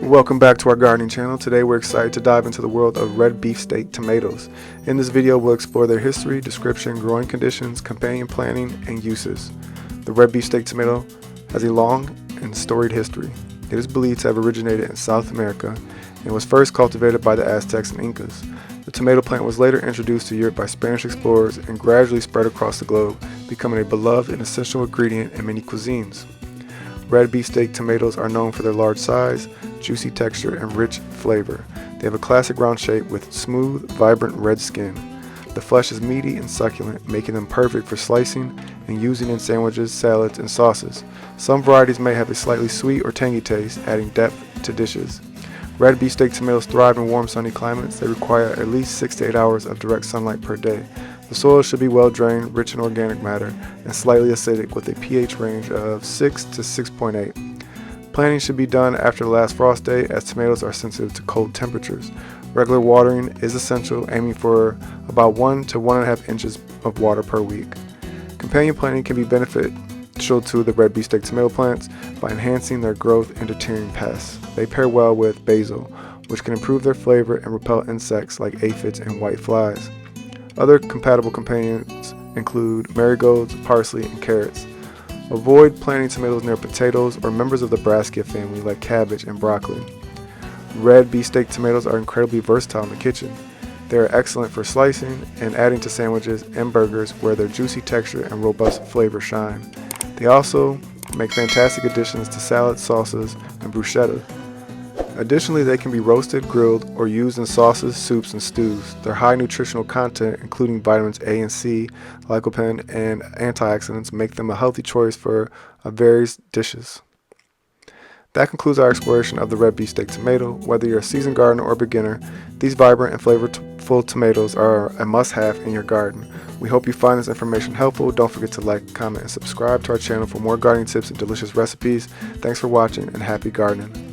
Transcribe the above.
Welcome back to our gardening channel. Today we're excited to dive into the world of red beefsteak tomatoes. In this video we'll explore their history, description, growing conditions, companion planting, and uses. The red beefsteak tomato has a long and storied history. It is believed to have originated in South America and was first cultivated by the Aztecs and Incas. The tomato plant was later introduced to Europe by Spanish explorers and gradually spread across the globe, becoming a beloved and essential ingredient in many cuisines. Red beefsteak tomatoes are known for their large size, juicy texture, and rich flavor. They have a classic round shape with smooth, vibrant red skin. The flesh is meaty and succulent, making them perfect for slicing and using in sandwiches, salads, and sauces. Some varieties may have a slightly sweet or tangy taste, adding depth to dishes. Red beefsteak tomatoes thrive in warm, sunny climates. They require at least 6 to 8 hours of direct sunlight per day. The soil should be well drained, rich in organic matter, and slightly acidic with a pH range of 6 to 6.8. Planting should be done after the last frost day, as tomatoes are sensitive to cold temperatures. Regular watering is essential, aiming for about 1 to 1.5 inches of water per week. Companion planting can be beneficial to the red beefsteak tomato plants by enhancing their growth and deterring pests. They pair well with basil, which can improve their flavor and repel insects like aphids and white flies. Other compatible companions include marigolds, parsley, and carrots. Avoid planting tomatoes near potatoes or members of the Brassica family like cabbage and broccoli. Red beefsteak tomatoes are incredibly versatile in the kitchen. They are excellent for slicing and adding to sandwiches and burgers where their juicy texture and robust flavor shine. They also make fantastic additions to salads, sauces, and bruschetta. Additionally, they can be roasted, grilled, or used in sauces, soups, and stews. Their high nutritional content, including vitamins A and C, lycopene, and antioxidants, make them a healthy choice for various dishes. That concludes our exploration of the red beefsteak tomato. Whether you're a seasoned gardener or beginner, these vibrant and flavorful tomatoes are a must-have in your garden. We hope you find this information helpful. Don't forget to like, comment, and subscribe to our channel for more gardening tips and delicious recipes. Thanks for watching, and happy gardening.